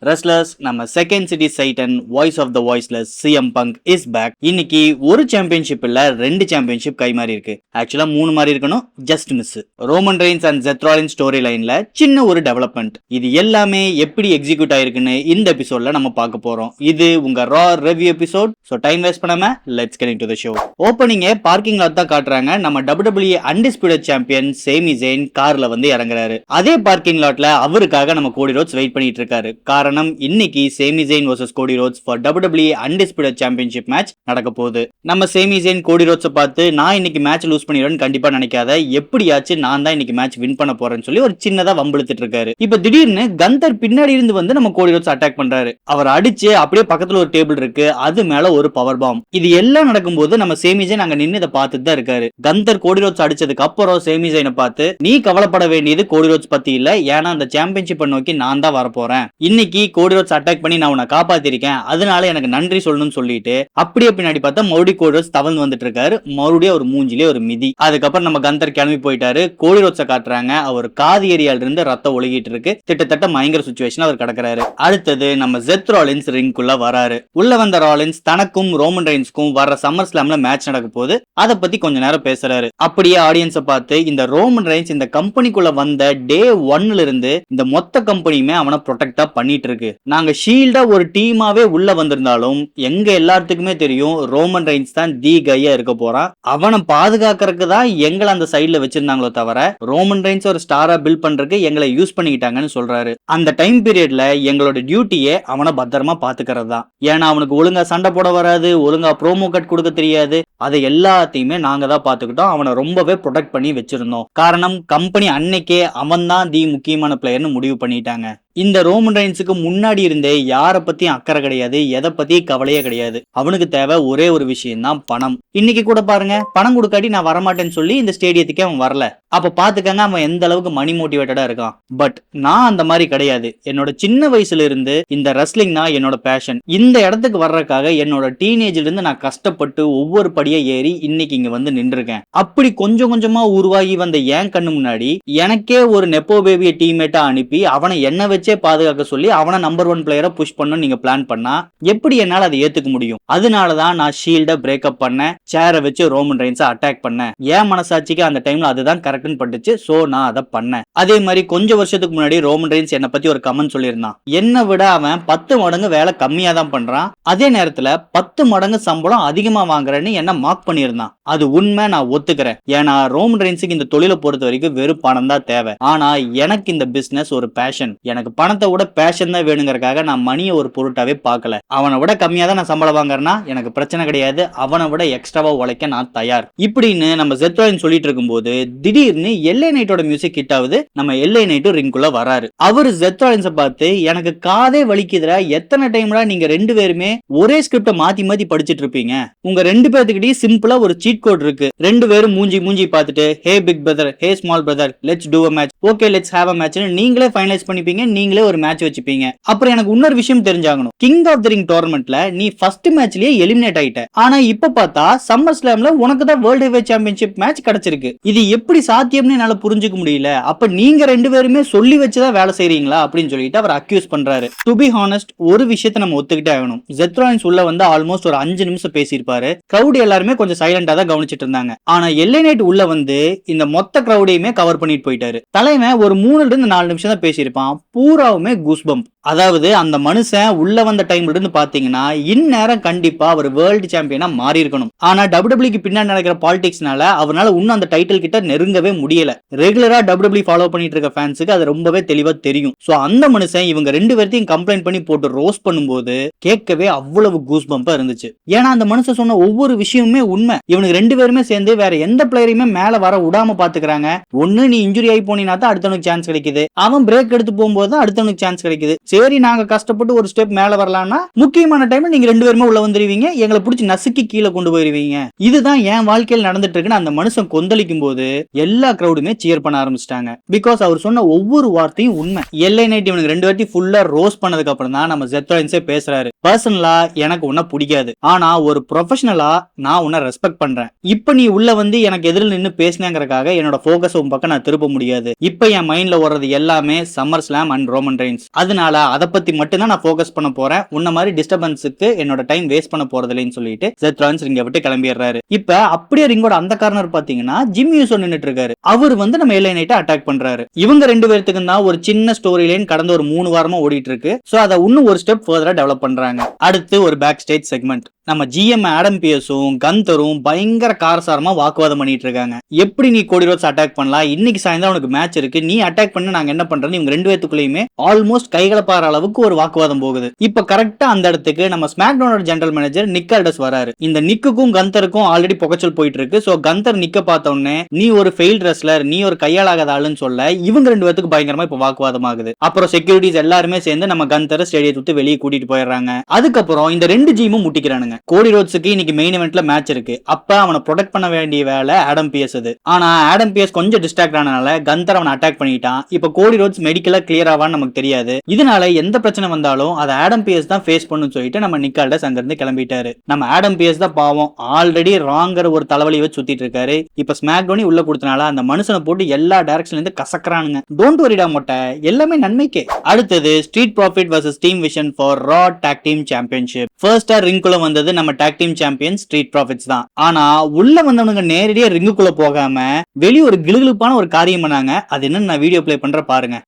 Wrestlers நம்ம second city சைட்டன் voice of the voiceless CM punk is back. இன்னைக்கு ஒரு சாம்பியன்ஷிப் இல்ல 2 சாம்பியன்ஷிப் கை மாறி இருக்கு. ஆக்சுவலா 3 மாறி இருக்கணும், just miss. Roman Reigns and Seth Rollins story லைன்ல சின்ன ஒரு டெவலப்மெண்ட். இது எல்லாமே எப்படி எக்ஸிக்யூட் ஆயிருக்குன்னு இந்த எபிசோட்ல நம்ம பார்க்க போறோம். இது உங்க Raw review episode. So time waste பண்ணாம let's get into the show. ஓப்பனிங்கே பார்க்கிங் லாட் தான் காட்டுறாங்க. நம்ம WWE undisputed champion Sami Zayn கார்ல வந்து இறங்குறாரு. அதே பார்க்கிங் லாட்ல அவருக்காக நம்ம கோடி ரோட்ஸ் வெயிட் பண்ணிட்டு இருக்காரு. காரணம் இன்னைக்கு Sami Zayn vs Cody Rhodes for WWE undisputed championship match நடக்க போகுது. நம்ம சேமி ஜெயின் கோடி ரோட்ஸை பார்த்து நான் இன்னைக்கு மேட்ச் லூஸ் பண்ணிடுவேன்னு கண்டிப்பா நினைக்காத, எப்படியாச்சும் நான் தான் இன்னைக்கு மேட்ச் வின் பண்ண போறேன்னு சொல்லி ஒரு சின்னதா வம்பிழுத்துட்டு இருக்காரு. இப்ப திடீர்னு கந்தர் பின்னாடி இருந்து வந்து நம்ம கோடி ரோட்ஸ் அட்டாக் பண்றாரு. அவர் அடிச்சு அப்படியே பக்கத்துல ஒரு டேபிள் இருக்கு, அது மேல ஒரு பவர் பாம். இது எல்லாம் நடக்கும்போது நம்ம சேமி ஜெயின் அங்க நின்று இதை பார்த்துட்டு தான் இருக்காரு. கந்தர் கோடி ரோட்ஸ் அடிச்சதுக்கு அப்புறம் சேமி ஜெயினை பார்த்து நீ கவலைப்பட வேண்டியது கோடி ரோட்ஸ் பத்தி இல்ல, ஏன்னா அந்த சாம்பியன்ஷிப் நோக்கி நான் தான் வரப்போறேன். இன்னைக்கு கோடி ரோட்ஸ் அட்டாக் பண்ணி நான் உன்னை காப்பாத்திருக்கேன், அதனால எனக்கு நன்றி சொல்லணும்னு சொல்லிட்டு அப்படியே பின்னாடி பார்த்தா மறுபடியும் கோடி ரோட்ஸ் தவழ்ந்து வந்துட்டு இருக்காரு. மறுபடியும் ஒரு மூஞ்சிலே ஒரு மிதி. அதுக்கப்புறம் நம்ம கந்தர் கிளம்பி போயிட்டாரு. கோடி ரோட்ஸை காட்டுறாங்க. அவர் காது ஏரியால இருந்து ரத்தம் ஒழுகிட்டு இருக்கு. கிட்டத்தட்ட பயங்கர சுச்சுவேஷன் அவர் கிடக்குறாரு. அடுத்தது நம்ம செத் ராலின்ஸ் ரிங்குள்ள வராரு. உள்ள வந்த ராலின்ஸ் தனக்கும் ரோமன் ரெயின்ஸ்க்கும் வர சம்மர் ஸ்லாம்ல மேட்ச் நடக்க போது அதை பத்தி கொஞ்ச நேரம் பேசுறாரு. அப்படியே ஆடியன்ஸை பார்த்து இந்த ரோமன் ரெயின்ஸ் இந்த கம்பெனிக்குள்ள வந்த டே 1ல இருந்து இந்த மொத்த கம்பெனியுமே அவனை ப்ரொடெக்டா பண்ணிட்டு இருக்கு. நாங்க ஷீல்டா ஒரு டீமாவே உள்ள வந்திருந்தாலும் எங்க எல்லாத்துக்குமே தெரியும் ரோமன் ரெயின்ஸ் தான் தி கையா இருக்க போறான். அவனை பாதுகாக்கிறதுக்கு தான் எங்களை அந்த சைட்ல வச்சிருந்தாங்களோ தவிர ரோமன் ரெயின்ஸ் ஒரு ஸ்டாரா பில்ட் பண்றதுக்கு எங்களை யூஸ் பண்ணிக்கிட்டாங்கன்னு சொல்றாரு. அந்த டைம் பீரியட்ல எங்களோட டியூட்டியே அவனை பத்திரமா பாத்துக்கிறது தான். ஏன்னா அவனுக்கு ஒழுங்கா சண்டை போட வராது, ஒழுங்கா ப்ரோமோ கட் கொடுக்க தெரியாது, அதை எல்லாத்தையுமே நாங்க தான் பாத்துக்கிட்டோம். அவனை ரொம்பவே ப்ரொடெக்ட் பண்ணி வச்சிருந்தோம். காரணம் கம்பெனி அன்னைக்கே அவன் தான் தி முக்கியமான பிளேயர்னு முடிவு பண்ணிட்டாங்க. இந்த ரோமன் ரெயின்ஸுக்கு முன்னாடி இருந்தே யாரை பத்தியும் அக்கறை கிடையாது, எதை பத்தி கவலையே கிடையாது. அவனுக்கு தேவை ஒரே ஒரு விஷயம் தான் பணம். இன்னைக்கு கூட பாருங்க, பணம் கொடுக்காட்டி நான் வரமாட்டேன்னு சொல்லி இந்த ஸ்டேடியத்துக்கே அவன் வரல. அப்ப பாத்துக்கங்க அவன் எந்த அளவுக்கு மணி மோட்டிவேட்டடா இருக்கான். பட் நான் அந்த மாதிரி கிடையாது. என்னோட சின்ன வயசுல இருந்து இந்த ரெஸ்லிங் தான் என்னோட பேஷன். இந்த இடத்துக்கு வர்றதுக்காக என்னோட டீனேஜ்ல இருந்து நான் கஷ்டப்பட்டு ஒவ்வொரு படியா ஏறி இன்னைக்கு இங்க வந்து நின்றுருக்கேன். அப்படி கொஞ்சம் கொஞ்சமா உருவாகி வந்த என் கண்ணு முன்னாடி எனக்கே ஒரு நெப்போ பேபிய டீம்மேட்டா அனுப்பி அவனை என்ன வச்சே பாதுகாக்க சொல்லி அவனை நம்பர் 1 பிளேயரை புஷ் பண்ண நீங்க பிளான் பண்ணா எப்படி என்னால அதை ஏத்துக்க முடியும்? அதனாலதான் நான் ஷீல்ட பிரேக்அப் பண்ணேன், சேரை வச்சு ரோமன் ரெயின்ஸை அட்டாக் பண்ணேன். என் மனசாட்சிக்கு அந்த டைம்ல அதுதான் கரெக்ட்னு பட்டுச்சு. சோ நான் அதை பண்ணேன். அதே மாதிரி கொஞ்சம் வருஷத்துக்கு முன்னாடி ரோமன் ரெயின்ஸ் என்னை பத்தி ஒரு கமெண்ட் சொல்லியிருந்தான். என்னை விட அவன் 10 மடங்கு வேலை கம்மியா தான் பண்றான், அதே நேரத்துல 10 மடங்கு சம்பளம் அதிகமா வாங்குறேன்னு என்ன மார்க் பண்ணியிருந்தான். அது உண்மை, நான் ஒத்துக்கிறேன். ஏன்னா ரோமன் ரெயின்ஸுக்கு இந்த தொழிலை பொறுத்த வரைக்கும் வெறும் பணம் தான் தேவை. ஆனா எனக்கு இந்த பிசினஸ் ஒரு பேஷன். எனக்கு பணத்தை விட பேஷன் தான் வேணுங்கிறதுக்காக நான் மணியை ஒரு பொருட்டாவே பார்க்கல. அவனை விட கம்மியா தான் நான் சம்பளம் வாங்குறேன்னா எனக்கு பிரச்சனை கிடையாது, அவனை விட எக்ஸ்ட்ராவா உழைக்க நான் தயார் இப்படின்னு நம்ம செத் ராலின்ஸ் சொல்லிட்டு இருக்கும்போது திடீர்னு எல்ஏ நைட்டோட மியூசிக் ஹிட் ஆகுது. நம்ம எல்ஏ நைட்டும் ரிங்குள்ள வராரு. அவரு செத் ராலின்ஸை பார்த்து எனக்கு காதே வலிக்குதுடா, எத்தனை டைம்ல நீங்க 2 பேருமே ஒரே ஸ்கிரிப்ட மாத்தி மாத்தி படிச்சிட்டு இருப்பீங்க. உங்க 2 பேர்த்துக்கிட்டே சிம்பிளா ஒரு சீட் கோட் இருக்கு. 2 பேரும் மூஞ்சி பார்த்துட்டு hey big brother, hey small brother, let's do a மேட்ச், ஓகே லெட்ஸ் ஹேவ் a மேட்ச்னு நீங்களே ஃபைனலைஸ் பண்ணிப்பீங்க, நீங்களே ஒரு மேட்ச் வச்சுப்பீங்க. அப்புறம் எனக்கு இன்னொரு விஷயம் தெரிஞ்சாகணும். கிங் ஆஃப் தி ரிங் டோர்னமெண்ட்ல நீ ஃபர்ஸ்ட் மேட்ச்லயே எலிமினேட் ஆயிட்ட. ஆனா இப்ப பார்த்தா சம்மர் ஸ்லாம்ல உனக்கு தான் வேர்ல்ட் ஹெவிவெயிட் சாம்பியன்ஷிப் மேட்ச் கிடைச்சிருக்கு. இது எப்படி சாத்தியம்னு என்னால புரிஞ்சுக்க முடியல. அப்ப நீங்க 2 பேருமே சொல்லி வச்சுதான் வேலை செய்றீங்களா அப்படின்னு சொல்லிட்டு அவர் அக்யூஸ் பண்றாரு. டு பி ஹானஸ்ட் ஒரு விஷயத்தை நம்ம ஒத்துக்கிட்டே ஆகணும். செத் ராலின்ஸ் உள்ள வந்து ஆல்மோஸ்ட் ஒரு 5 நிமிஷம் பேசியிருப்பாரு. கிரௌட் எல்லாருமே கொஞ்சம் சைலண்டா தான் கவனிச்சிட்டு இருந்தாங்க. ஆனா எல்ஏ நைட் உள்ள வந்து இந்த மொத்த கிரௌடையுமே கவர் பண்ணிட்டு போயிட்டாரு. தலைவன் ஒரு 3 to 4 நிமிஷம் தான் பேசியிருப்பான். பூராவுமே கூஸ்பம்ப். அதாவது அந்த மனுஷன் உள்ள வந்த டைம்ல இருந்து பாத்தீங்கன்னா இந்நேரம் கண்டிப்பா அவர் வேர்ல்டு சாம்பியனா மாறி இருக்கணும். ஆனா WWE பின்னாடி நடக்கிற பாலிடிக்ஸ்னால அவரால் இன்னும் அந்த டைட்டில் கிட்ட நெருங்கவே முடியல. ரெகுலரா WWE ஃபாலோ பண்ணிட்டு இருக்க ஃபேன்ஸுக்கு அது ரொம்பவே தெளிவா தெரியும். சோ அந்த மனுஷன் இவங்க 2 பேர்த்தையும் கம்ப்ளைண்ட் பண்ணி போட்டு ரோஸ்ட் பண்ணும்போது கேட்கவே அவ்வளவு கூஸ் பம்பா இருந்துச்சு. ஏன்னா அந்த மனுஷன் சொன்ன ஒவ்வொரு விஷயமுமே உண்மை. இவனுக்கு 2 பேருமே சேர்ந்து வேற எந்த பிளேயரையுமே மேல வர விடாம பாத்துக்கிறாங்க. ஒண்ணு நீ இன்ஜுரி ஆகி போனீங்கன்னா தான் அடுத்தவனுக்கு சான்ஸ் கிடைக்குது, அவன் பிரேக் எடுத்து போகும்போது தான் அடுத்தவனுக்கு சான்ஸ் கிடைக்குது. சரி நாங்க கஷ்டப்பட்டு ஒரு ஸ்டெப் மேல வரலாம்னா முக்கியமான டைம்ல நீங்க 2 பேருமே உள்ள வந்துருவீங்க, எங்களை பிடிச்சி நசுக்கி கீழே கொண்டு போயிருவீங்க. இதுதான் என் வாழ்க்கையில் நடந்துட்டு இருக்குன்னு அந்த மனுஷன் கொந்தளிக்கும் போது எல்லா கிரௌடுமே சியர் பண்ண ஆரம்பிச்சிட்டாங்க. பிகாஸ் அவர் சொன்ன ஒவ்வொரு வார்த்தையும் உண்மை. எல்ஏ நைட் இவனுக்கு 2 வாட்டி ஃபுல்லா ரோஸ் பண்ணதுக்கு அப்புறம் தான் நம்ம செத் ராலின்ஸே பேசுறாரு. பர்சனலா எனக்கு உன்ன பிடிக்காது, ஆனா ஒரு ப்ரொஃபஷனலா நான் உன்னை ரெஸ்பெக்ட் பண்றேன். இப்ப நீ உள்ள வந்து எனக்கு எதிரில் நின்னு பேசினேங்கறக்காக என்னோட போக்கஸ் உன் பக்கம் நான் திருப்ப முடியாது. இப்ப என் மைண்ட்ல ஓடுறது எல்லாமே summer slam and Roman Reigns. அதனால அதை பத்தி மட்டும் தான் நான் போக்கஸ் பண்ண போறேன். உன்ன மாதிரி டிஸ்டர்பன்ஸுக்கு என்னோட டைம் வேஸ்ட் பண்ண போறது இல்லைன்னு சொல்லிட்டு செத் ராலின்ஸ் ரிங்க விட்டு கிளம்பிடுறாரு. இப்ப அப்படியே ரிங்கோட அந்த கார்னர் பாத்தீங்கன்னா ஜிம்மி யூசோ நின்னுட்டு இருக்காரு. அவர் வந்து நம்ம எல்ஏ நைட்டை அட்டாக் பண்றாரு. இவங்க ரெண்டு பேருக்கு தான் ஒரு சின்ன ஸ்டோரி லைன் கடந்த ஒரு 3 வாரமா ஓடிட்டு இருக்கு. சோ அதை இன்னும் ஒரு ஸ்டெப் ஃபர்தரா டெவலப் பண்றாங்க. அடுத்து ஒரு பேக் ஸ்டேஜ் செக்மெண்ட். நம்ம ஜிஎம் ஆடம் பியர்ஸும் கந்தரும் பயங்கர காரசாரமா வாக்குவாதம் பண்ணிட்டு இருக்காங்க. எப்படி நீ கோடி ரோட்ஸ் அட்டாக் பண்ணலாம், இன்னைக்கு சாயந்தரம் உனக்கு மேட்ச் இருக்கு, நீ அட்டாக் பண்ண நாங்க என்ன பண்றோம், இவங்க ரெண்டு பேத்துக்குள்ளயுமே ஆல்மோஸ்ட் கைகலப்பாற அளவுக்கு ஒரு வாக்குவாதம் போகுது. இப்ப கரெக்டா அந்த இடத்துக்கு நம்ம ஸ்மாக்டவுனோட ஜெனரல் மேனேஜர் நிக் ஆல்டஸ் வராரு. இந்த நிக்குக்கும் கந்தருக்கும் ஆல்ரெடி புகைச்சல் போயிட்டு இருக்கு. சோ கந்தர் நிக்க பார்த்த உடனே நீ ஒரு ஃபெயில்ட் ரெஸ்லர், நீ ஒரு கையாளாகாத ஆளுன்னு சொல்ல இவங்க ரெண்டு பேத்துக்கு பயங்கரமா இப்ப வாக்குவாதம் ஆகுது. அப்புறம் செக்யூரிட்டிஸ் எல்லாருமே சேர்ந்து நம்ம கந்தரை ஸ்டேடியத்தை விட்டு வெளியே கூட்டிட்டு போயிடுறாங்க. அதுக்கப்புறம் இந்த ரெண்டு ஜீமும் முட்டிக்கிறானுங்க. கோடி ரோட்ஸுக்கு இன்னைக்கு மெயின் இவென்ட்ல மேட்ச் இருக்கு. அப்ப அவனை ப்ரொடெக்ட் பண்ண வேண்டிய வேலை ஆடம் பியர்ஸ் அது. ஆனா ஆடம் பியர்ஸ் கொஞ்சம் டிஸ்ட்ராக்ட் ஆனனால கந்தர் அவனை அட்டாக் பண்ணிட்டான். இப்ப கோடி ரோட்ஸ் மெடிக்கலா கிளியர் ஆவான்னு நமக்கு தெரியாது. இதனால எந்த பிரச்சனை வந்தாலும் அதை ஆடம் பியர்ஸ் தான் ஃபேஸ் பண்ணும் சொல்லிட்டு நம்ம நிக் ஆல்டஸ் அங்க இருந்து கிளம்பிட்டாரு. நம்ம ஆடம் பியர்ஸ் தான் பாவம் ஆல்ரெடி ராங்கர் ஒரு தலைவலி வச்சு சுத்திட்டு இருக்காரு. இப்ப ஸ்மாக் டவுன் உள்ள கொடுத்தனால அந்த மனுஷனை போட்டு எல்லா டைரக்ஷன்ல இருந்து கசக்கறானுங்க. டோன்ட் வரிடா மொட்டை, எல்லாமே நன்மைக்கே. அடுத்தது street profit vs team vision for Raw tag team championship. ஃபர்ஸ்டா ரிங்குள்ள வந்தது நம்ம tag team champion street profits தான். ஆனா உள்ள வந்தவங்க நேரடியா ரிங்குக்குள்ள போகாம வெளிய ஒரு கிளுகிளுப்பான ஒரு காரியம் பண்ணாங்க. அது என்னன்னு நான் வீடியோ பிளே பண்ற பாருங்க.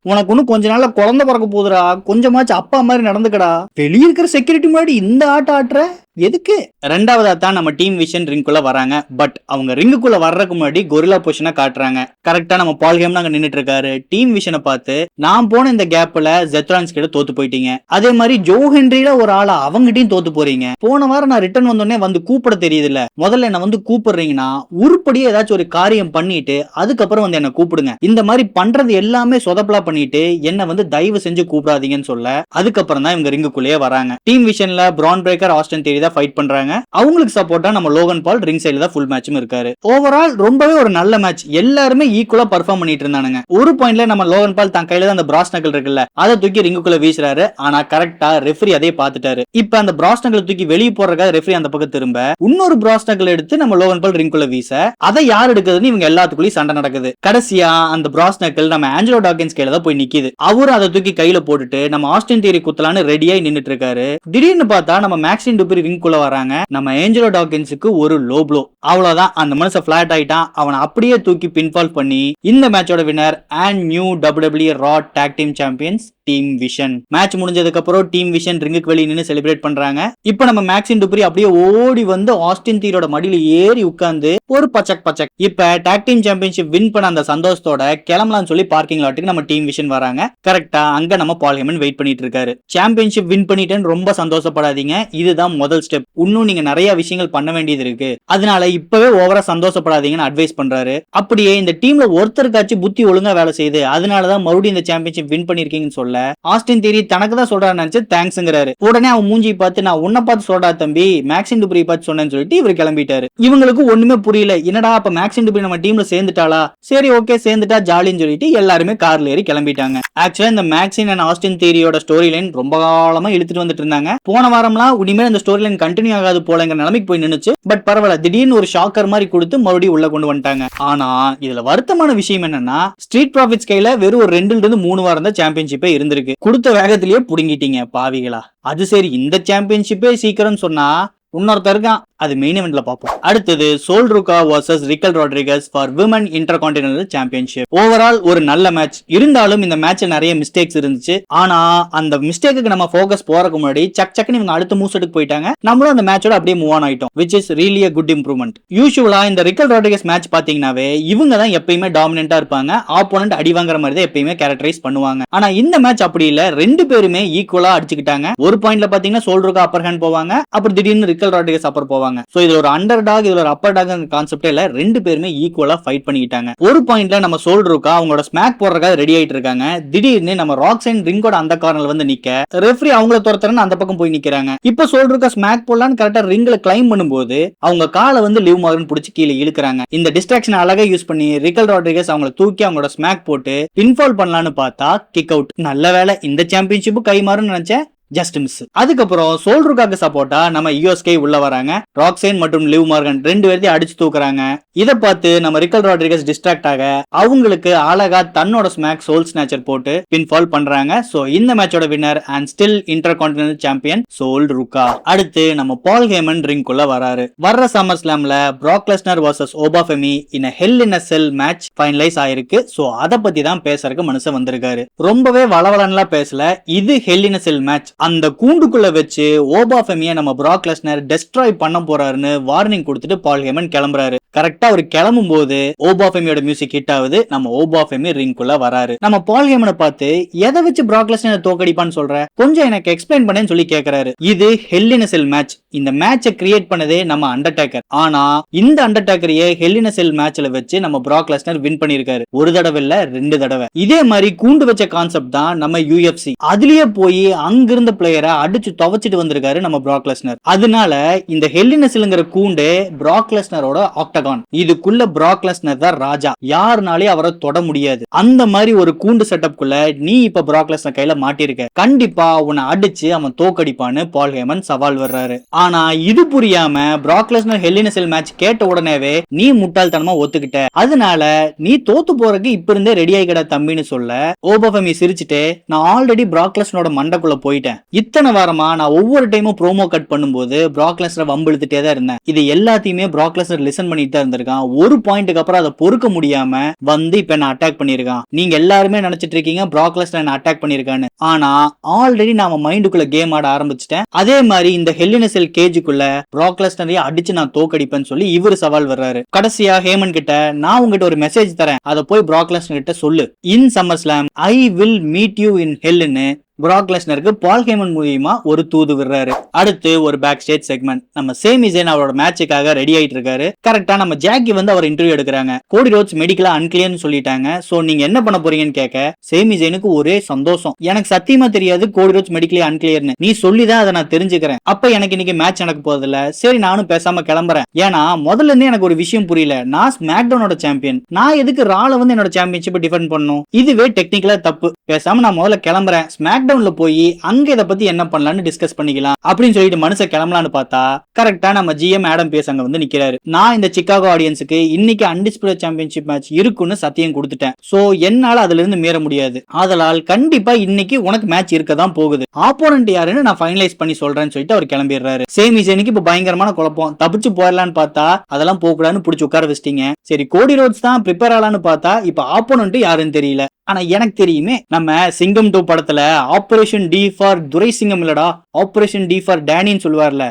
உனக்கு ஒன்னும் கொஞ்ச நாள்ல குழந்தை பிறக்க போகுதுடா, கொஞ்சமாச்சும் அப்பா மாதிரி நடந்துக்கடா. வெளியே இருக்கிற செக்யூரிட்டி முன்னாடி இந்த ஆட்ட ஆட்டுற எதுக்கு? ரெண்டாவதா தான் நம்ம டீம் விஷன் ரிங்குக்குள்ள வராங்க. பட் அவங்க ரிங்குக்குள்ள வர்றதுக்கு முன்னாடி கொரில்லா பொசிஷனை காட்டுறாங்க. கரெக்டா நம்ம பால் ஹேமன் அங்க நின்னுட்டு இருக்காரு. டீம் விஷனை பார்த்து நான் போன இந்த கேப்ல செத் ராலின்ஸ் கிட்ட தோத்து போயிட்டீங்க, அதே மாதிரி ஜோ ஹென்ரில ஒரு ஆளா அவங்ககிட்டயும் தோத்து போறீங்க. போன வாரம் நான் ரிட்டர்ன் வந்தோடனே வந்து கூப்பிட தெரியுது இல்ல, முதல்ல என்ன வந்து கூப்பிடுறீங்கன்னா உருப்படியே ஏதாச்சும் ஒரு காரியம் பண்ணிட்டு அதுக்கப்புறம் வந்து என்ன கூப்பிடுங்க. இந்த மாதிரி பண்றது எல்லாமே சொதப்பலா பண்ணிட்டு என்ன வந்து தயவு செஞ்சு கூப்பிடாதீங்கன்னு சொல்ல அதுக்கப்புறம் தான் இவங்க ரிங்குக்குள்ளேயே வராங்க. டீம் விஷன்ல Bron Breakker, Austin Theory fight பண்றாங்க. அவங்களுக்கு சப்போர்ட்டா நம்ம லோகன் பால் ரிங் சைடுல தான் ஃபுல் மேட்சும் இருக்காரு. ஓவரால் ரொம்பவே ஒரு நல்ல மேட்ச். எல்லாருமே ஈக்குவலா பெர்ஃபார்ம் பண்ணிட்டு இருந்தானுங்க. ஒரு பாயிண்ட்ல நம்ம லோகன் பால் தன் கையில அந்த பிராஸ் நக்கல் இருக்குல்ல, அதை தூக்கி ரிங்குக்குள்ள வீசுறாரு. ஆனா கரெக்டா ரெஃபரி அதே பார்த்துட்டாரு. இப்ப அந்த பிராஸ் நக்கல் தூக்கி வெளியே போறதுக்காக ரெஃபரி அந்த பக்கம் திரும்ப இன்னொரு பிராஸ் நக்கல் எடுத்து நம்ம லோகன் பால் ரிங்குக்குள்ள வீச அதை யார் எடுக்குதுன்னு இவங்க எல்லாத்துக்குள்ளயும் சண்டை நடக்குது. கடைசியா அந்த பிராஸ் நக்கல் நம்ம ஆஞ்சலோ டாக்கின்ஸ் கையில தான் போய் நிக்குது. அவரும் அதை தூக்கி கையில போட்டுட்டு நம்ம ஆஸ்டின் தியரி குத்தலான்னு ரெடியாய் நின்னுட்டு இருக்காரு. திடீர்னு பார்த்தா நம்ம மேக்ஸின் டுப்ரி ரிங்குக்குள்ள வராங்க. நம்ம ஏஞ்சலோ டாக்கின்ஸுக்கு ஒரு லோ ப்ளோ, அவ்வளவுதான். அந்த மனுஷன் ஃபிளாட் ஆயிட்டான். அவனை அப்படியே தூக்கி பின்ஃபால் பண்ணி இந்த மேட்சோட winner and new WWE Raw tag team champions team vision. Match முடிஞ்சதுக்கு அப்புறம் டீம் விஷன் ரிங்குக்கு வெளியே நின்னு செலிப்ரேட் பண்றாங்க. இப்போ நம்ம மேக்ஸின் டுப்ரி அப்படியே ஓடி வந்து ஆஸ்டின் தியரியோட மடியில ஏறி உட்கார்ந்து ஒரு பச்சக் பச்சக். இப்ப டாக் டீம் சாம்பியன்ஷிப் வின் பண்ண அந்த சந்தோஷத்தோட கிளம்பலாம்னு சொல்லி பார்க்கிங் லாட்டுக்கு நம்ம டீம் விஷன் வராங்க. கரெக்டா அங்க நம்ம பால் ஹேமன் வெயிட் பண்ணிட்டு இருக்காரு. சாம்பியன்ஷிப் வின் பண்ணிட்டேன்னு ரொம்ப சந்தோஷப்படாதீங்க, இதுதான் முதல் ஸ்டெப். இன்னும் நீங்க நிறைய விஷயங்கள் பண்ண வேண்டியது இருக்கு, அதனால இப்பவே ஓவரா சந்தோஷப்படாதீங்கன்னு அட்வைஸ் பண்றாரு. அப்படியே இந்த டீம்ல ஒருத்தருக்காச்சும் புத்தி ஒழுங்கா வேலை செய்யுது, அதனாலதான் மறுபடியும் இந்த சாம்பியன்ஷிப் வின் பண்ணிருக்கீங்கன்னு சொல்ல ஆஸ்டின் தியரி தனக்கு தான் சொல்றாரு நினைச்சு தேங்க்ஸ்ங்கறாரு. உடனே அவன் மூஞ்சி பார்த்து நான் உன்னை பார்த்து சொல்றா தம்பி, மேக்ஸின் டுப்ரி பார்த்து சொன்னேன்னு சொல்லிட்டு இவர் கிளம்பிட்டாரு. இவங்களுக்கு ஒண்ணுமே புரியல. என்னடா அப்ப மேக்ஸின் டுப்ரி நம்ம டீம்ல சேர்ந்துட்டாளா, சரி ஓகே சேர்ந்துட்டா ஜாலின்னு சொல்லிட்டு எல்லாருமே கார்ல ஏறி கிளம்பிட்டாங்க. ஆக்சுவலா இந்த மேக்ஸின் அண்ட் ஆஸ்டின் தியரியோட ஸ்டோரி லைன் ரொம்ப காலமா இழுத்துட்டு வந்துட்டு இருந்தாங்க. போன வாரம்லாம் இனிமேல் இந்த ஸ்டோரி லைன் கண்டினியூ ஆகாது போலங்கிற நிலைமைக்கு போய் நின்னுச்சு. பட் பரவாயில்ல, திடீர்னு ஒரு ஷாக்கர் மாதிரி கொடுத்து மறுபடியும் உள்ள கொண்டு வந்துட்டாங்க. ஆனா இதுல வருத்தமான விஷயம் என்னன்னா ஸ்ட்ரீட் ப்ராஃபிட்ஸ் கையில வெறும் ஒரு 2 to 3 வாரம் தான் சாம்பியன்ஷிப்பே இருந்திருக்கு. கொடுத்த வேகத்திலேயே புடுங்கிட்டீங்க பாவிகளா. அது சரி, இந்த சாம்பியன்ஷிப்பே சீக்கிரம் சொன்னா இன்னொருத்தர் இருக்கான், அது மெயின் இவெண்ட்ல பார்ப்போம். அடுத்தது Sol Ruca versus Raquel Rodriguez for women intercontinental championship. Overall ஒரு நல்ல மேட்ச். இருந்தாலும் இந்த மேட்ச்ல நிறைய மிஸ்டேக்ஸ் இருந்துச்சு. ஆனா அந்த மிஸ்டேக்கு நம்ம ஃபோக்கஸ் போறதுக்கு முன்னாடி சக் சக்குன்னு இவங்க அடுத்த மூவ்ஸுக்கு போயிட்டாங்க. நம்மளும் அந்த மேட்சோட அப்படியே மூவ் ஆன் ஆயிட்டோம், which is really a good improvement. யூசுவலா இந்த ரிக்கல் ராட்ரிகஸ் மேட்ச் பாத்தீங்கன்னாவே இவங்க தான் எப்பயுமே டாமினன்ட்டா இருப்பாங்க, ஆப்போனன்ட் அடி வாங்குற மாதிரி தான் எப்பயுமே கேரக்டரைஸ் பண்ணுவாங்க. ஆனா இந்த மேட்ச் அப்படி இல்ல, ரெண்டு பேருமே ஈக்குவலா அடிச்சுக்கிட்டாங்க. ஒரு பாயிண்ட்ல பாத்தீங்கன்னா சோல் ருகா அப்பர் ஹேண்ட் போவாங்க, அப்புறம் திடீர்னு ரிக்கல் ராட்ரிகஸ் அப்புறம் போவாங்க. சோ இதுல ஒரு அண்டர் டாக், இதுல ஒரு அப்பர் டாக் கான்செப்டே இல்ல. ரெண்டு பேருமே ஈக்குவலா ஃபைட் பண்ணிக்கிட்டாங்க. ஒரு பாயிண்ட்ல நம்ம சோல்டருக்கா அவங்களோட ஸ்மாக் போடுறதுக்காக ரெடி ஆயிட்டு இருக்காங்க. திடீர்னு நம்ம ராக்ஸைன் ரிங்கோட அந்த கார்னர்ல வந்து நிக்க ரெஃப்ரி அவங்கள துரத்துறன்னு அந்த பக்கம் போய் நிக்கிறாங்க. இப்ப சோல்டருக்கா ஸ்மாக் போடலான்னு கரெக்டா ரிங்ல கிளைம் பண்ணும்போது அவங்க காலை வந்து லிவ் மார்கன் புடிச்சு கீழே இழுக்கிறாங்க. இந்த டிஸ்ட்ராக்ஷன் அழகா யூஸ் பண்ணி ரிக்கல் ராட்ரிகஸ் அவங்கள தூக்கி அவங்களோட ஸ்மாக் போட்டு பின்ஃபால் பண்ணலான்னு பார்த்தா கிக் அவுட். நல்ல வேலை இந்த சாம்பியன்ஷிப் கை மாறுன்னு நினைச்சேன், ஜஸ்ட் மிஸ். அதுக்கப்புறம் சோல்டருக்காக சப்போர்ட்டா நம்ம யோஸ்கே உள்ள வராங்க. ராக்ஸைன் மற்றும் லிவ் மார்கன் ரெண்டு பேர்த்தையும் அடிச்சு தூக்குறாங்க. இத பார்த்து நம்ம ரிக்கல் ராட்ரிகஸ் டிஸ்ட்ராக்ட் ஆக அவங்களுக்கு அழகா தன்னோட ஸ்மாக் சோல் ஸ்நாச்சர் போட்டு பின்ஃபால் பண்றாங்க. சோ இந்த மேட்சோட winner and still intercontinental champion சோல்டருக்கா. அடுத்து நம்ம பால் ஹேமன் ரிங்குள்ள வராரு. வர்ற சம்மர் ஸ்லாம்ல Brock Lesnar versus Oba Femi in hell in a cell match finalise ஆயிருக்கு. சோ அத பத்தி தான் பேசறதுக்கு மனுஷன் வந்திருக்காரு. ரொம்பவே வளவளன்லாம் பேசல, இது ஹெல் இன் அ செல் மேட்ச். அந்த கூண்டுக்குள்ள வச்சு ஓபாஃபெமியை நம்ம பிராக் லெஸ்னர் டெஸ்ட்ராய் பண்ண போறாருன்னு வார்னிங் கொடுத்துட்டு பால் ஹேமன் கிளம்புறாரு. கரெக்டா அவர் கிளம்பும் போது ஓபாஃபெமியோட மியூசிக் ஹிட் ஆகுது. நம்ம ஓபாஃபெமி ரிங்குள்ள வராரு. நம்ம பால் ஹேமனை பார்த்து எதை வச்சு பிராக் லெஸ்னர் தோக்கடிப்பான்னு சொல்ற, கொஞ்சம் எனக்கு எக்ஸ்பிளைன் பண்ணேன்னு சொல்லி கேக்குறாரு. இது ஹெல் இன் அ செல் மேட்ச். இந்த மேட்சை கிரியேட் பண்ணதே நம்ம அண்டர்டேக்கர். ஆனா இந்த அண்டர்டேக்கரையே ஹெல் இன் அ செல் மேட்ச்ல வச்சு நம்ம பிராக் லெஸ்னர் வின் பண்ணிருக்காரு. ஒரு தடவை இல்ல, ரெண்டு தடவை. இதே மாதிரி கூண்டு வச்ச கான்செப்ட் தான் நம்ம UFC. அதுலயே போய் அங்கிருந்த பிளேயரை அடிச்சு துவச்சிட்டு வந்திருக்காரு நம்ம பிராக் லெஸ்னர். அதனால இந்த ஹெல் இன் அ செல்ங்கிற கூண்டு பிராக் லெஸ்னரோட ஆக்டகான். இதுக்குள்ள பிராக் லெஸ்னர் தான் ராஜா, யாருனாலே அவரை தொட முடியாது. அந்த மாதிரி ஒரு கூண்டு செட்டப்குள்ள நீ இப்ப பிராக் லெஸ்னர் கையில மாட்டிருக்க, கண்டிப்பா உன்னை அடிச்சு அவன் தோக்கடிப்பான்னு பால் ஹேமன் சவால் வர்றாரு. ஆனா இது புரியாம பிராக் Lesnar Hell in a cell match கேட்ட உடனேவே நீ முட்டாள்தனமா ஒத்துக்கிட்ட, அதனால நீ தோத்து போறதுக்கு இப்ப இருந்தே ரெடி ஆகிக்கடா தம்பின்னு சொல்ல ஓபாஃபெமி சிரிச்சுட்டு, நான் ஆல்ரெடி பிராக் லெஸ்னரோட மண்டக்குள்ள போயிட்டேன். இத்தனை வாரமா நான் ஒவ்வொரு டைமும் ப்ரோமோ கட் பண்ணும்போது பிராக் லெஸ்னர் வம்பிழுத்துட்டே தான் இருந்தேன். இது எல்லாத்தையுமே பிராக் லெஸ்னர் லிசன் பண்ணிட்டு தான் இருந்திருக்கான். ஒரு பாயிண்ட்டுக்கு அப்புறம் அதை பொறுக்க முடியாம வந்து இப்ப என்ன அட்டாக் பண்ணிருக்கான். நீங்க எல்லாருமே நினைச்சிட்டு இருக்கீங்க பிராக் லெஸ்னர் என்ன அட்டாக் பண்ணிருக்கான்னு. ஆனா ஆல்ரெடி நாம மைண்டுக்குள்ள கேம் ஆட ஆரம்பிச்சிட்டேன். அதே மாதிரி இந்த ஹெல் இன் அ செல் கேஜுக்குள்ள பிராக் லெஸ்னரையே அடிச்சு நான் தோக்கடிப்பேன்னு சொல்லி இவரு சவால் வர்றாரு. கடைசியா ஹேமன் கிட்ட, நான் உங்ககிட்ட ஒரு மெசேஜ் தரேன், அதை போய் பிராக் லெஸ்னர் கிட்ட சொல்லு. In summer slam I will meet you in ஹெல்னு பிராக் லெஸ்னருக்கு பால் ஹேமன் மூலியமா ஒரு தூது விடுறாரு. அடுத்து ஒரு பேக் ஸ்டேஜ் செக்மெண்ட். நம்ம சேமி ஜெயின் அவரோட மேட்சுக்காக ரெடி ஆயிட்டு இருக்காரு. கரெக்டா நம்ம ஜாக்கி வந்து அவர் இன்டர்வியூ எடுக்கிறாங்க. கோடி ரோட்ஸ் மெடிக்கலா அன்கிளியர்னு சொல்லிட்டாங்க. சோ நீங்க என்ன பண்ண போறீங்கன்னு கேட்க சேமி ஜெயினுக்கு ஒரே சந்தோஷம். எனக்கு சத்தியமா தெரியாது கோடி ரோட்ஸ் மெடிக்கலா அன்கிளியர்னு, நீ சொல்லிதான் அதை நான் தெரிஞ்சுக்கிறேன். அப்ப எனக்கு இன்னைக்கு மேட்ச் நடக்க போறது இல்ல, சரி நானும் பேசாம கிளம்புறேன். ஏன்னா முதல்ல இருந்தே எனக்கு ஒரு விஷயம் புரியல, நான் ஸ்மாக்டவுனோட சாம்பியன், நான் எதுக்கு ரால வந்து என்னோட சாம்பியன்ஷிப் டிஃபெண்ட் பண்ணும்? இதுவே டெக்னிக்கலா தப்பு. பேசாம நான் முதல்ல கிளம்புறேன், ஸ்மாக் டவுன்ல போய் அங்க இத பத்தி என்ன பண்ணலாம்னு டிஸ்கஸ் பண்ணிக்கலாம் அப்படின்னு சொல்லிட்டு மனுஷன் கிளம்பலான்னு பார்த்தா கரெக்டா நம்ம GM ஆடம் பேஸ் அங்க வந்து நிக்கிறாரு. நான் இந்த சிகாகோ ஆடியன்ஸுக்கு இன்னைக்கு அன்டிஸ்பியூட்டட் சாம்பியன்ஷிப் மேட்ச் இருக்குன்னு சத்தியம் கொடுத்துட்டேன். சோ என்னால அதுல இருந்து மீற முடியாது. ஆதலால் கண்டிப்பா இன்னைக்கு உனக்கு மேட்ச் இருக்க தான் போகுது. ஆப்போனன்ட் யாருன்னு நான் ஃபைனலைஸ் பண்ணி சொல்றேன்னு சொல்லிட்டு அவர் கிளம்பிடுறாரு. சேமி ஜெயினுக்கு இப்ப பயங்கரமான குழப்பம். தப்பிச்சு போயிடலான்னு பார்த்தா அதெல்லாம் போக கூடாதுன்னு புடிச்சு உட்கார வச்சிட்டீங்க. சரி கோடி ரோட்ஸ் தான் ப்ரிப்பேர் ஆகலான்னு பார்த்தா இப்ப ஆப்போனன்ட் யாருன்னு தெரியல. ஆனா எனக்கு தெரியுமே, நம்ம சிங்கம் 2 படத்துல ஆபரேஷன் டி ஃபார் துரை சிங்கம் இல்லடா, ஆபரேஷன் டி ஃபார் டேனின்னு சொல்லுவார்ல,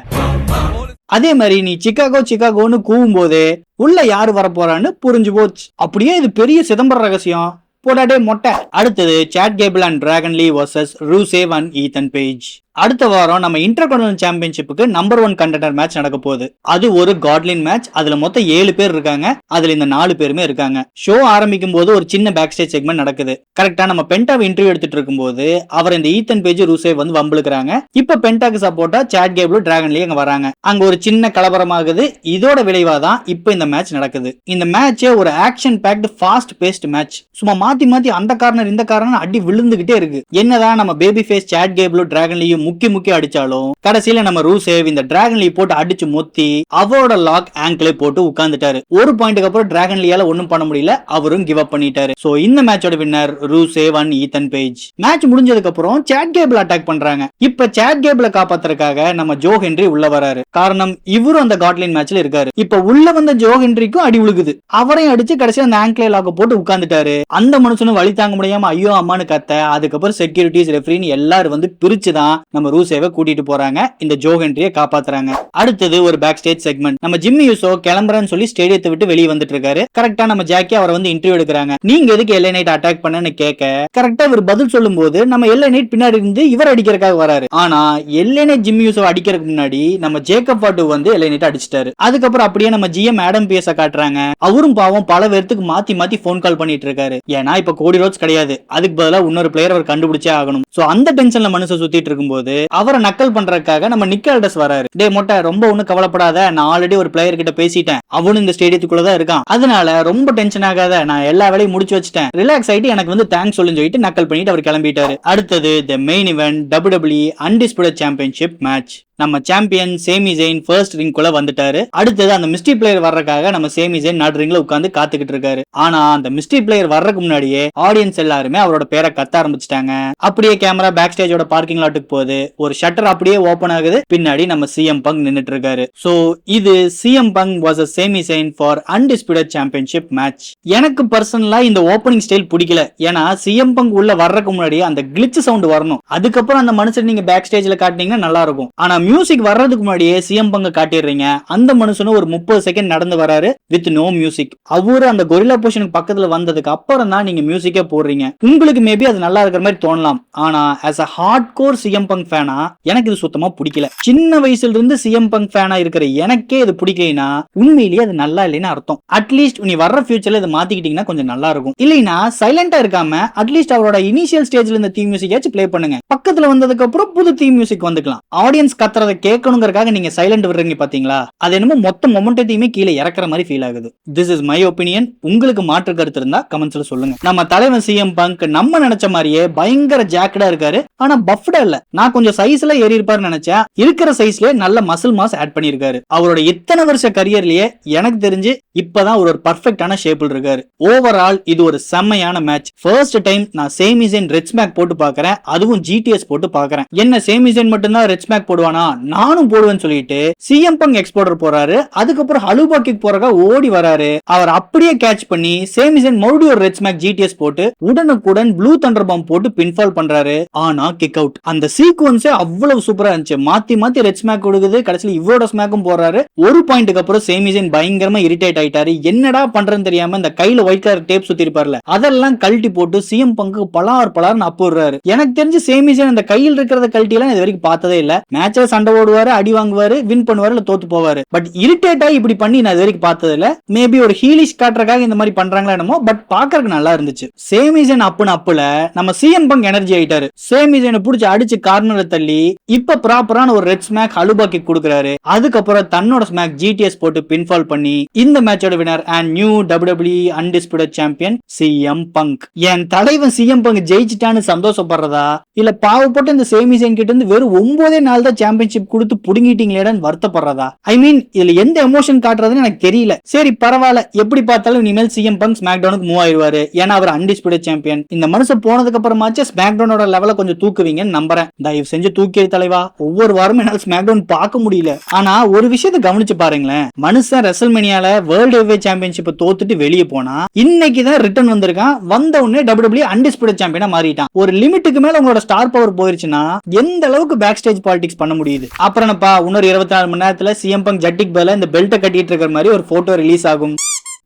அதே மாதிரி நீ சிகாகோன்னு கூவும் போது உள்ள யாரு வர போறான்னு புரிஞ்சு போச்சு. அப்படியே இது பெரிய சிதம்பர ரகசியம் போடாடே மொட்டை. அடுத்தது Chad Gable and Dragon Lee versus Rusev and Ethan Page. அடுத்த வாரம் நம்ம இன்டர்கான்டினென்டல் சாம்பியன்ஷிப்புக்கு நம்பர் 1 கண்டெண்டர் மேட்ச் நடக்க போகுது. அது ஒரு காட்லின் மேட்ச். அதுல மொத்தம் 7 பேர் இருக்காங்க. அதுல இந்த 4 பேருமே இருக்காங்க. ஷோ ஆரம்பிக்கும் போது ஒரு சின்ன பேக் ஸ்டேஜ் செக்மெண்ட் நடக்குது. கரெக்டா நம்ம பென்டாவை இன்டர்வியூ எடுத்துட்டு இருக்கும்போது அவர் இந்த ஈத்தன் பேஜ் ரூசேவ் வந்து வம்பிழுக்கிறாங்க. இப்ப பென்டாக்கு சப்போர்ட்டா சாட் கேபிள் டிராகன் லீ அங்க வராங்க. அங்க ஒரு சின்ன கலவரமாகுது. இதோட விளைவாதான் இப்ப இந்த மேட்ச் நடக்குது. இந்த மேட்சே ஒரு action packed fast paced match. சும்மா மாத்தி மாத்தி அந்த கார்னர் இந்த கார்னர் அடி விழுந்துகிட்டே இருக்கு. என்னதான் நம்ம baby face Chad Gable Dragon லீயும் முக்கிய அடிச்சாலும் கடைசியில நம்ம ரூசேவ் இந்த டிராகன் லீ போட்டு அடிச்சு மொத்தி அவரோட லாக் ஆங்கிளே போட்டு உட்கார்ந்துட்டாரு. ஒரு பாயிண்ட்க்கு அப்புறம் டிராகன் லீயால ஒண்ணும் பண்ண முடியல, அவரும் கிவ் அப் பண்ணிட்டாரு. சோ இந்த மேட்சோட winner Rusev and Ethan Page. Match முடிஞ்சதுக்கு அப்புறம் சாட் கேபிள் அட்டாக் பண்றாங்க. இப்ப சாட் கேபிளை காப்பாத்துறதுக்காக நம்ம ஜோ ஹென்றி உள்ள வராரு. காரணம் இவரும் அந்த காட்லின் மேட்ச்ல இருக்காரு. இப்ப உள்ள வந்த ஜோ ஹென்ரிக்கும் அடி உழுகுது. அவரையும் அடிச்சு கடைசியா அந்த ஆங்கிளே லாக் போட்டு உட்கார்ந்துட்டாரு. அந்த மனுஷனும் வழி தாங்க முடியாம ஐயோ அம்மானு கத்த, அதுக்கப்புறம் செக்யூரிட்டிஸ் ரெஃபரின்னு எல்லாரும் வந்து பிரிச்சுதான் நம்ம ரூசேவை கூட்டிட்டு போறாங்க, இந்த ஜோ ஹென்ரியை காப்பாத்துறாங்க. அடுத்தது ஒரு பேக் ஸ்டேஜ் செக்மெண்ட். நம்ம ஜிம்மி யூசோ கிளம்புறன்னு சொல்லி ஸ்டேடியத்தை விட்டு வெளியே வந்துட்டு இருக்காரு. கரெக்டா நம்ம ஜாக்கி அவரை வந்து இன்டர்வியூ எடுக்கிறாங்க. நீங்க எதுக்கு எல்லை நைட் அட்டாக் பண்ணன்னு கேட்க கரெக்டா இவர் பதில் சொல்லும் போது நம்ம எல்லை நைட் பின்னாடி இருந்து இவர் அடிக்கிறதுக்காக வராரு. ஆனா எல்லை நைட் ஜிம்மி யூசோ அடிக்கிறதுக்கு முன்னாடி நம்ம ஜேக்கப் வாட்டு வந்து எல்லை நைட் அடிச்சிட்டாரு. அதுக்கப்புறம் அப்படியே நம்ம ஜிஎம் ஆடம் பிஎஸ் காட்டுறாங்க. அவரும் பாவம் பல பேருக்கு மாத்தி மாத்தி போன் கால் பண்ணிட்டு இருக்காரு. ஏன்னா இப்ப கோடி ரோட்ஸ் கிடையாது, அதுக்கு பதிலா இன்னொரு பிளேயர் அவர் கண்டுபிடிச்சே ஆகணும். சோ அந்த டென்ஷன்ல மனுஷன் சுத்திட்டு இருக்கும்போது அவரை நக்கல் பண்றதுக்காக நம்ம நிக்கல்டஸ் வராரு. டே மொட்டை ரொம்ப ஒண்ணு கவலைப்படாத, நான் ஆல்ரெடி ஒரு பிளேயர் கிட்ட பேசிட்டேன், அவனும் இந்த ஸ்டேடியத்துக்குள்ளதான் இருக்கான், அதனால ரொம்ப டென்ஷன் ஆகாத, நான் எல்லா வேலையும் முடிச்சு வச்சுட்டேன், ரிலாக்ஸ் ஆயிட்டு எனக்கு வந்து தேங்க்ஸ் சொல்லுன்னு சொல்லிட்டு நக்கல் பண்ணிட்டு அவர் கிளம்பிட்டாரு. அடுத்தது the main event WWE undisputed championship match. நம்ம champion Sami Jain first ring குள்ள வந்துட்டாரு. அடுத்தது அந்த மிஸ்ட்ரி பிளேயர் வர்றதுக்காக நம்ம சேமி ஜெயின் நடு ரிங்ல உட்கார்ந்து காத்துக்கிட்டு இருக்காரு. ஆனா அந்த மிஸ்ட்ரி பிளேயர் வர்றதுக்கு முன்னாடியே ஆடியன்ஸ் எல்லாருமே அவரோட பேரை கத்த ஆரம்பிச்சிட்டாங்க. அப்படியே கேமரா பேக் ஸ்டேஜோட பார்க்கிங் லாட்டுக்கு போகுது. ஒரு ஷட்டர் அப்படியே ஓபன் ஆகுது. பின்னாடி நம்ம சிஎம் பங்க் நின்னுட்டு இருக்காரு. சோ இது CM Punk vs Sami Zayn for undisputed championship match. எனக்கு பர்சனலா இந்த ஓப்பனிங் ஸ்டைல் பிடிக்கல. ஏன்னா சிஎம் பங்க் உள்ள வர்றதுக்கு முன்னாடி அந்த கிளிச் சவுண்ட் வரணும், அதுக்கப்புறம் அந்த மனுஷன் நீங்க பேக் ஸ்டேஜ்ல காட்டினீங்கன்னா நல்லா இருக்கும். ஆனா மியூசிக் வர்றதுக்கு முன்னாடியே சிஎம் பங்க காட்டிடுறீங்க. அந்த மனுஷனும் ஒரு 30 செகண்ட் நடந்து வராரு வித் நோ மியூசிக். அவரு அந்த கொரில்லா பொசிஷனுக்கு பக்கத்துல வந்ததுக்கு அப்புறம் தான் நீங்க மியூசிக்கே போடுறீங்க. உங்களுக்கு மேபி அது நல்லா இருக்கிற மாதிரி தோணலாம். ஆனா as a hardcore CM bunk ஃபேனா எனக்கு இது சுத்தமா பிடிக்கல. சின்ன வயசுல இருந்து சிஎம் பங்க் ஃபேனா இருக்கிற எனக்கே இது பிடிக்கலைன்னா உண்மையிலேயே அது நல்லா இல்லைன்னு அர்த்தம். அட்லீஸ்ட் நீ வர்ற ஃபியூச்சர்ல இதை மாத்திக்கிட்டீங்கன்னா கொஞ்சம் நல்லா இருக்கும். இல்லைன்னா சைலண்டா இருக்காம அட்லீஸ்ட் அவரோட இனிஷியல் ஸ்டேஜ்ல இந்த தீம் மியூசிக் ஆச்சு பிளே பண்ணுங்க. பக்கத்துல வந்ததுக்கு அப்புறம் புது தீம் மியூசிக் வந்துக்கலாம். ஆடியன்ஸ் கத்துறத கேட்கணுங்கிறதுக்காக நீங்க சைலண்ட் விடுறீங்க பாத்தீங்களா, அது என்னமோ மொத்த மொமெண்டத்தையுமே கீழே இறக்குற மாதிரி ஃபீல் ஆகுது. This is my opinion. உங்களுக்கு மாற்று கருத்து இருந்தா கமெண்ட்ஸ்ல சொல்லுங்க. நம்ம தலைவன் சிஎம் பங்க் நம்ம நினைச்ச மாதிரியே பயங்கர ஜாக்கெட்டா இருக்காரு. ஆனா பஃப்டா இல்ல. நான் கொஞ்சம் சைஸ்ல ஏறி இருப்பாருன்னு நினைச்சேன். இருக்கிற சைஸ்ல நல்ல மசில் மாஸ் ஆட் பண்ணிருக்காரு. அவரோட இத்தனை வருஷ கரியர்லயே எனக்கு தெரிஞ்சு இப்பதான் ஒரு பர்ஃபெக்டான ஷேப்ல இருக்காரு. ஓவரால் இது ஒரு செம்மையான மேட்ச். ஃபர்ஸ்ட் டைம் நான் சேமி ஜெயின் ரெட் ஸ்மாக் போட்டு பாக்குறேன், அதுவும் ஜிடிஎஸ் போட்டு பாக்குறேன். என்ன சேமி ஜெயின் மட்டும்தான் ரெட் ஸ்மாக் போடுவானா, நானும் போடுவேன்னு சொல்லிட்டு சிஎம் பங்க் எக்ஸ்போர்டர் போறாரு. அதுக்கப்புறம் ஹலுபா கிக் போறதா ஓடி வராரு. அவர் அப்படியே கேட்ச் பண்ணி சேமி ஜெயின் மறுபடியும் ஒரு ரெட் ஸ்மாக் ஜிடிஎஸ் போட்டு உடனுக்குடன் ப்ளூ தண்டர் பாம் போட்டு பின்ஃபால் பண்றாரு. ஆனா கிக் அவுட். அந்த சீக்வன்ஸே அவ்வளவு சூப்பரா இருந்துச்சு. மாத்தி மாத்தி ரெட் ஸ்மாக் கொடுக்குது, கடைசில இவரோட ஸ்மாக்கும் போறாரு. ஒரு பாயிண்ட்டுக்கு அப்புறம் சேமி ஜெயின் பயங்கரமா இரிட்டேட் ஆயிட்டாரு. என்னடா பண்றேன்னு தெரியாம இந்த கையில ஒயிட் கலர் டேப் சுத்தி இருப்பார்ல, அதெல்லாம் கழட்டி போட்டு சிஎம் பங்கு பலார் பலார்னு அப்புறாரு. எனக்கு தெரிஞ்சு சேமி ஜெயின் அந்த கையில் இருக்கிறத கழட்டி எல்லாம் இது வரைக்கும் பார்த்ததே இல்ல. மேட்ச்ல சண்டை ஓடுவாரு, அடி வாங்குவாரு, வின் பண்ணுவாரு, இல்ல தோத்து போவாரு. பட் இரிட்டேட் ஆகி இப்படி பண்ணி நான் இது வரைக்கும் பார்த்தது இல்ல. மேபி ஒரு ஹீலிஷ் காட்டுறதுக்காக இந்த மாதிரி பண்றாங்களா என்னமோ, பட் பாக்குறதுக்கு நல்லா இருந்துச்சு. சேமி ஜெயின் அப்புன்னு அப்புல நம்ம சிஎம் பங்க் எனர்ஜி ஆயிட்டாரு. சேமி ஜெயினை புடிச்சு அடிச்சு கார்னர்ல தள்ளி இப்ப ப்ராப்பரான ஒரு ரெட் ஸ்மாக் ஹலுபா கிக் கொடுக்குறாரு. அதுக்கப்புறம் தன்னோட ஸ்மாக் ஜிடிஎஸ் போட்டு பின்ஃபால் பண்ணி இந்த மேட்சோட winner and new WWE undisputed champion CM Punk. என் தலைவன் சிஎம் பங்க் ஜெயிச்சிட்டான்னு சந்தோஷப்படுறதா, இல்ல பாவப்பட்டு இந்த சேமி ஜெயின் கிட்ட இருந்து வெறும் 9 நாள் தான் சாம்பியன்ஷிப் கொடுத்து புடுங்கிட்டீங்களேன்னு வருத்தப்படுறதா? ஐ மீன் இதுல எந்த எமோஷன் காட்டுறதுன்னு எனக்கு தெரியல. சரி பரவாயில்ல, எப்படி பார்த்தாலும் இனிமேல் சிஎம் பங்க் ஸ்மாக் டவுனுக்கு மூவ் ஆயிடுவாரு. ஏன்னா அவர் அன்டிஸ்பியூட்டட் சாம்பியன். இந்த மனுஷன் போனதுக்கு அப்புறமாச்சு ஸ்மாக் டவுனோட லெவல கொஞ்சம் தூக்குவீங்கன்னு நம்புறேன். தயவு செஞ்சு தூக்கி தலைவா. ஒவ்வொரு வாரமும் என்னால ஸ்மாக் டவுன் பார்க்க முடியல. ஆனா ஒரு விஷயத்தை கவனிச்சு பாருங்களேன், மனுஷன் ரெசல்மேனியால வேர்ல்ட் ஹெவிவெயிட் சாம்பியன்ஷிப் தோத்துட்டு வெளியே போனா இன்னைக்கு தான் ரிட்டர்ன் வந்திருக்கான். வந்த உடனே WWE அன்டிஸ்பியூட்டட் சாம்பியனா மாறிட்டான். ஒரு லிமிட்டுக்கு மேல உங்களோட ஸ்டார் பவர் போயிருச்சுன்னா எந்த அளவுக்கு பேக் ஸ்டேஜ் பாலிடிக்ஸ் பண்ண முடியுது? அப்புறம் இன்னொரு 24 மணி நேரத்துல சிஎம் பங்க் ஜட்டிக்கு பதிலா இந்த பெல்ட்டை கட்டிட்டு இருக்கிற மாதிரி ஒரு போட்டோ ரிலீஸ் ஆகும்.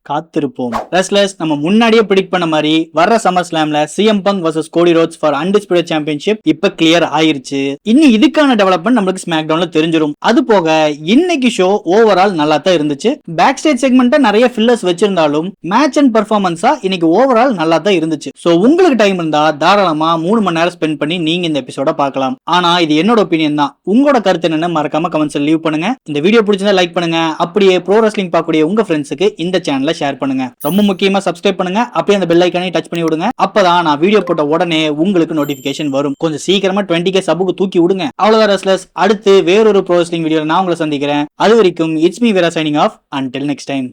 காத்திருப்போம். ரெஸ்லர்ஸ் நம்ம முன்னாடியே பிரெடிக்ட் பண்ண மாதிரி வர்ற சம்மர் ஸ்லாம்ல CM Punk vs Cody Rhodes for undisputed championship இப்ப கிளியர் ஆயிருச்சு. இனி இதுக்கான டெவலப்மெண்ட் நமக்கு ஸ்மாக் டவுன்ல தெரிஞ்சிரும். அது போக இன்னைக்கு ஷோ ஓவரால் நல்லா தான் இருந்துச்சு. பேக் ஸ்டேஜ் செக்மெண்ட்ட நிறைய ஃபில்லர்ஸ் வச்சிருந்தாலும் மேட்ச் அண்ட் பெர்ஃபார்மன்ஸா இன்னைக்கு ஓவரால் நல்லா தான் இருந்துச்சு. சோ உங்களுக்கு டைம் இருந்தா தாராளமா 3 மணி நேரம் ஸ்பெண்ட் பண்ணி நீங்க இந்த எபிசோட பார்க்கலாம். ஆனா இது என்னோட ஒப்பீனியன் தான். உங்களோட கருத்து என்னன்னு மறக்காம கமெண்ட்ஸ்ல லீவ் பண்ணுங்க. இந்த வீடியோ பிடிச்சிருந்தா லைக் பண்ணுங்க. அப்படியே ப்ரோ ரெஸ்லிங் பார்க்கக்கூடிய உங்க ஃப்ரெண்ட்ஸுக்கு இந்த சேனலை ஷேர் பண்ணுங்க. ரொம்ப முக்கியமா சப்ஸ்கிரைப் பண்ணுங்க. அப்படியே அந்த பெல் ஐகானை டச் பண்ணி விடுங்க. அப்பதான் நான் வீடியோ போட்ட உடனே உங்களுக்கு நோட்டிபிகேஷன் வரும். கொஞ்சம் சீக்கிரமா 20K சபுக்கு தூக்கி விடுங்க. அவ்வளவுதான் ரெஸ்லர்ஸ். அடுத்து வேறொரு ப்ரோ ரெஸ்லிங் வீடியோல நான் உங்களை சந்திக்கிறேன். அது வரைக்கும் it's me Veera signing off. Until next time.